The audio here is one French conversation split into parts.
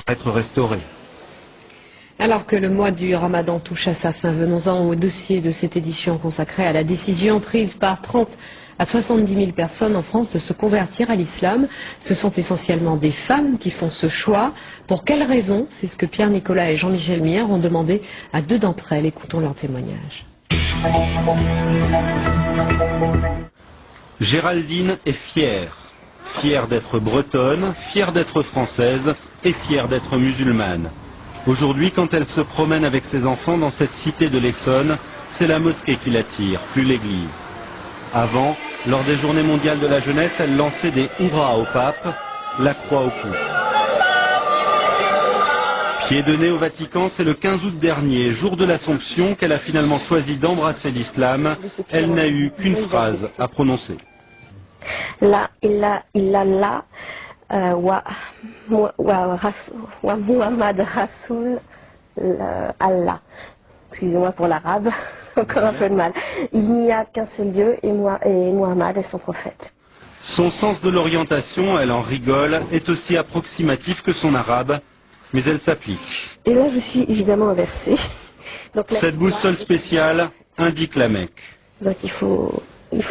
être restaurée. Alors que le mois du Ramadan touche à sa fin, venons-en au dossier de cette édition consacrée à la décision prise par 30 à 70 000 personnes en France de se convertir à l'islam. Ce sont essentiellement des femmes qui font ce choix. Pour quelles raisons? C'est ce que Pierre Nicolas et Jean-Michel Mière ont demandé à 2 d'entre elles. Écoutons leur témoignage. Géraldine est fière. Fière d'être bretonne, fière d'être française et fière d'être musulmane. Aujourd'hui, quand elle se promène avec ses enfants dans cette cité de l'Essonne, c'est la mosquée qui l'attire, plus l'église. Avant, lors des journées mondiales de la jeunesse, elle lançait des hurrahs au pape, la croix au cou. Pied de nez au Vatican, c'est le 15 août dernier, jour de l'Assomption, qu'elle a finalement choisi d'embrasser l'islam. Elle n'a eu qu'une phrase à prononcer. La ilaha illallah wa Muhammad Rasoul Allah. Excusez-moi pour l'arabe, encore un peu de mal. Il n'y a qu'un seul Dieu et Muhammad est son prophète. Son sens de l'orientation, elle en rigole, est aussi approximatif que son arabe, mais elle s'applique. Et là je suis évidemment inversée. Donc, cette boussole spéciale indique la Mecque. Donc il faut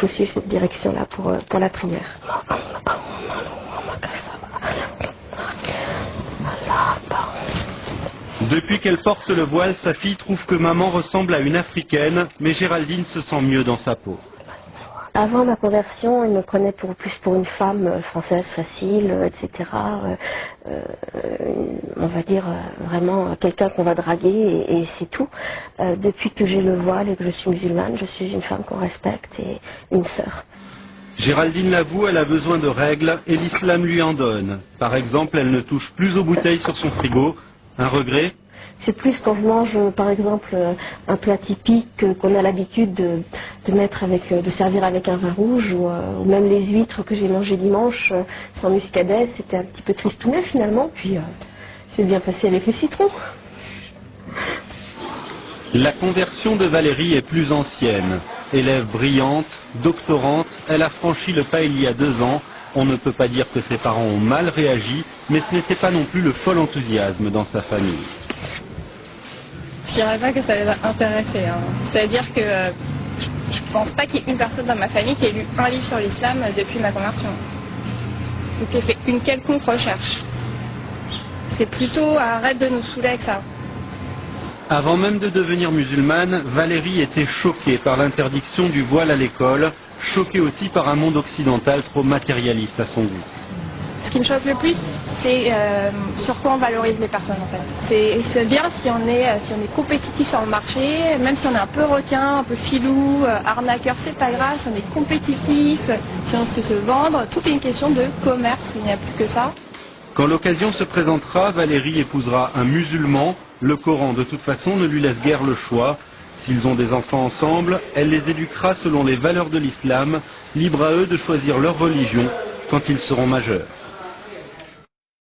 suivre cette direction-là pour la prière. Depuis qu'elle porte le voile, sa fille trouve que maman ressemble à une africaine, mais Géraldine se sent mieux dans sa peau. Avant ma conversion, il me prenait plus pour une femme française facile, etc. On va dire vraiment quelqu'un qu'on va draguer et c'est tout. Depuis que j'ai le voile et que je suis musulmane, je suis une femme qu'on respecte et une sœur. Géraldine l'avoue, elle a besoin de règles et l'islam lui en donne. Par exemple, elle ne touche plus aux bouteilles sur son frigo. Un regret? C'est plus quand je mange, par exemple, un plat typique qu'on a l'habitude de mettre de servir avec un vin rouge, ou même les huîtres que j'ai mangées dimanche sans muscadet, c'était un petit peu tristounet finalement, puis c'est bien passé avec le citron. La conversion de Valérie est plus ancienne. Élève brillante, doctorante, elle a franchi le pas il y a 2 ans. On ne peut pas dire que ses parents ont mal réagi, mais ce n'était pas non plus le fol enthousiasme dans sa famille. Je dirais pas que ça les a intéressés. C'est-à-dire que je pense pas qu'il y ait une personne dans ma famille qui ait lu un livre sur l'islam depuis ma conversion. Ou qui ait fait une quelconque recherche. C'est plutôt arrête de nous saouler avec ça. Avant même de devenir musulmane, Valérie était choquée par l'interdiction du voile à l'école, choquée aussi par un monde occidental trop matérialiste à son goût. Ce qui me choque le plus, c'est sur quoi on valorise les personnes en fait. C'est bien si on est compétitif sur le marché, même si on est un peu requin, un peu filou, arnaqueur, c'est pas grave, si on est compétitif, si on sait se vendre, tout est une question de commerce, il n'y a plus que ça. Quand l'occasion se présentera, Valérie épousera un musulman. Le Coran, de toute façon, ne lui laisse guère le choix. S'ils ont des enfants ensemble, elle les éduquera selon les valeurs de l'islam, libre à eux de choisir leur religion quand ils seront majeurs.